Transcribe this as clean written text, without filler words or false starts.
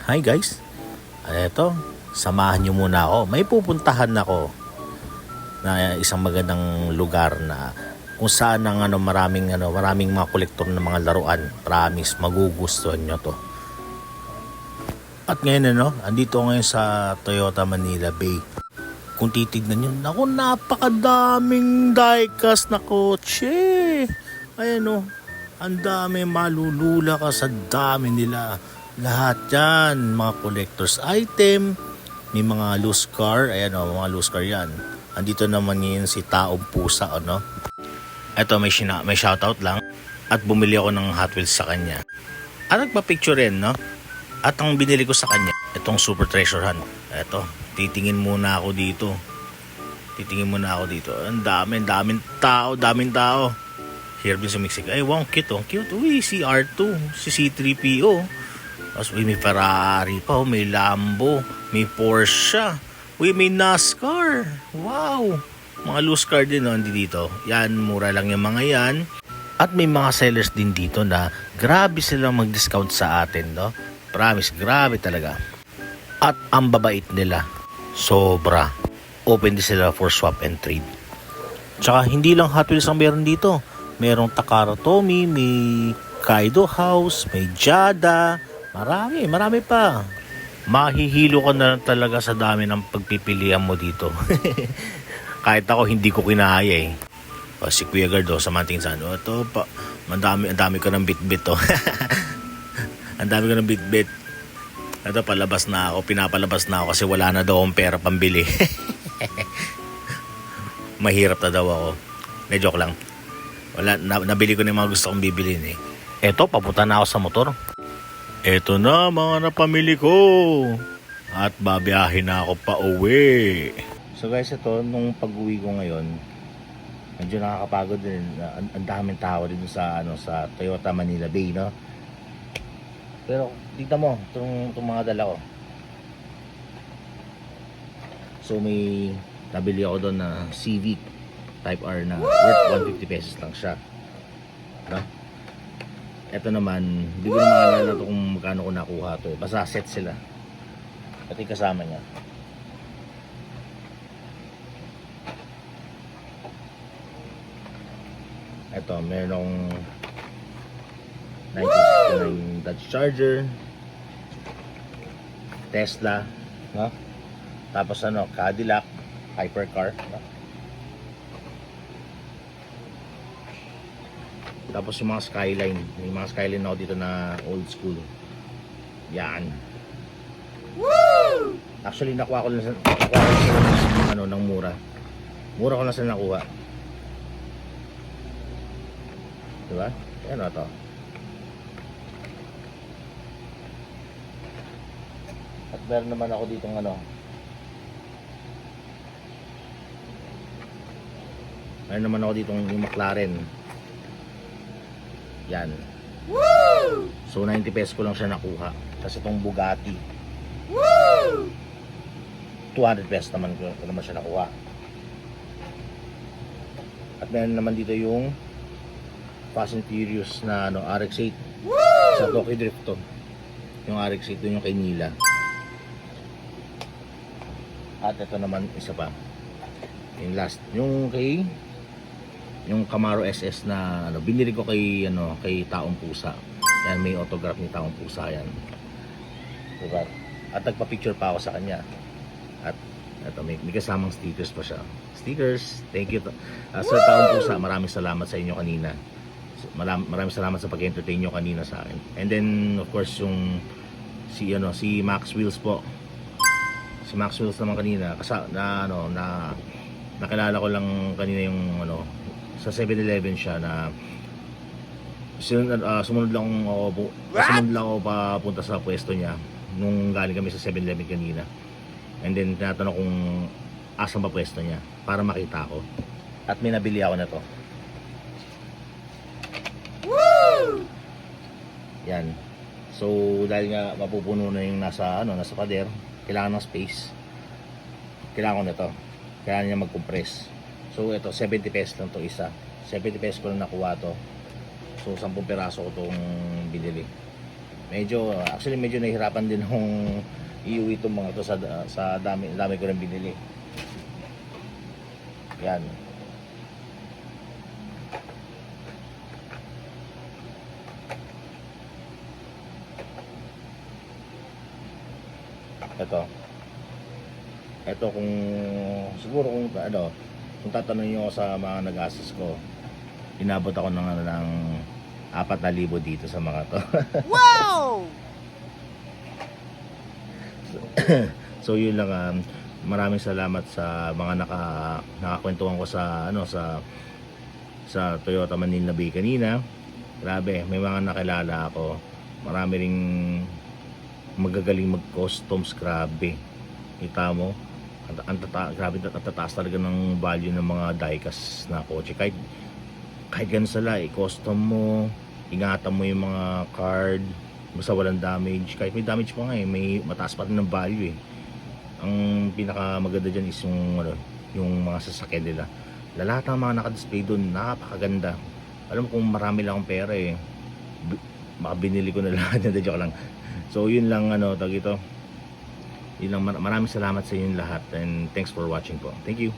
Hi guys, eto, samahan nyo muna ako. May pupuntahan ako na isang magandang lugar na kung saan ang maraming mga kolektor ng mga laruan. Promise, magugustuhan nyo to. At ngayon andito ako ngayon sa Toyota Manila Bay. Kung titignan nyo, naku, napakadaming diecast na kotse. Ayan ang dami, malulula ka sa dami nila. Lahat yan, mga collector's item, may mga loose car, mga loose car yan. Andito naman ngayon si Taong Pusa, Ito, may shoutout lang. At bumili ako ng Hot Wheels sa kanya. At nagpa-picture rin, At ang binili ko sa kanya, itong Super Treasure Hunt. Ito, titingin muna ako dito. Ang daming tao. Here din sumiksik. Ay, wow, cute, cute. Uy, si R2, si C3PO. Tapos, may Ferrari pa, may Lambo, may Porsche. Uy, may NASCAR. Wow. Mga loose car din, dito. Yan, mura lang yung mga yan. At may mga sellers din dito na grabe silang mag-discount sa atin, Promise, grabe talaga. At ang babait nila. Sobra. Open din sila for swap and trade. Tsaka, hindi lang Hot Wheels ang meron dito. Merong Takara Tomy, may Kaido House, may Jada. Marami pa. Mahihilo ka na talaga sa dami ng pagpipilian mo dito. Kahit ako hindi ko kinaya si Kuya Gardo sa Manting San. Ito pa, ang dami ko ng bit-bit Ang dami ko ng bit-bit. Ito pinapalabas na ako kasi wala na daw akong pera pambili. Mahirap na daw ako. Joke lang. Wala, nabili ko na yung mga gusto kong bibilin Ito, papunta na ako sa motor. Ito na mga napamili ko. At babiyahin na ako pa uwi. So guys, ito, nung pag-uwi ko ngayon, medyo nakakapagod din. Ang daming tao dito sa Toyota Manila Bay, Pero tignan mo, itong mga dala ko. So may nabili ako doon na Civic Type R na worth 150 pesos lang siya. Ito naman, hindi ko na maalala kung magkano ko nakuha to. Basta set sila. Ito yung kasama niya. Ito, merong 1969 Dodge Charger, Tesla, Tapos Cadillac Hypercar, Tapos yung mga Skyline, ako dito na old school. Yan. Woo! Actually nakuha ko lang ng mura. Mura ko lang sa nakuha. Diba? Ayan to. At meron naman ako dito yung McLaren. Yan. Woo! So 90 pesos ko lang siya nakuha. Kasi itong Bugatti, woo! 200 pesos naman ko siya nakuha. At meron naman dito yung Fast and Furious na RX-8. Woo! Sa Tokyo Drift to. Yung RX-8 doon yung kay Nila. At ito naman isa pa. Yung last, yung Camaro SS na binili ko kay Taong Pusa. Yan, may autograph ni Taong Pusa yan. Diba? At nagpa-picture pa ako sa kanya. At ito, may kasamang stickers pa siya. Stickers, thank you. Sir Taong Pusa, maraming salamat sa inyo kanina. Maraming salamat sa pag-entertain nyo kanina sa akin. And then of course yung si Max Wheels po. Si Max Wheels naman kanina nakilala ko lang kanina yung sa 7-Eleven siya na sumunod lang ako papunta sa pwesto niya nung galing kami sa 7-Eleven kanina. And then tinatanong kung asan ba pwesto niya para makita ko. At may nabili ako na to. Woo! Yan. So dahil nga mapupuno na yung nasa pader, kailangan ng space. Kailangan ko na to. Kailangan niya mag-compress. So ito, 70 pesos lang to isa. 70 pesos ko lang nakuha to. So 10 piraso ko itong binili. Actually medyo nahihirapan din akong iuwi itong mga to sa dami ko rin binili. Yan. Ito kung siguro kung tatanungin niyo ako sa mga nag-assist ko, inabot ako ng 4,000 dito sa mga to. Wow! So yun lang, maraming salamat sa mga nakakwentuhan ko sa Toyota Manila Bay kanina. Grabe, may mga nakilala ako. Marami ring magagaling mag-customs, grabe. Kita mo, grabe, tataas talaga ng value ng mga diecast na kotse. Kahit ganun sila, i-custom mo, ingatan mo yung mga card, basta walang damage. Kahit may damage pa nga may mataas pa rin ng value Ang pinakamaganda dyan is yung mga sasakyan nila. Lahat ng mga naka-display doon, napakaganda. Alam mo, kung marami lang akong pera baka binili ko na lahat. Joke lang. So yun lang, yun lang, maraming salamat sa inyo lahat, and thanks for watching po. Thank you.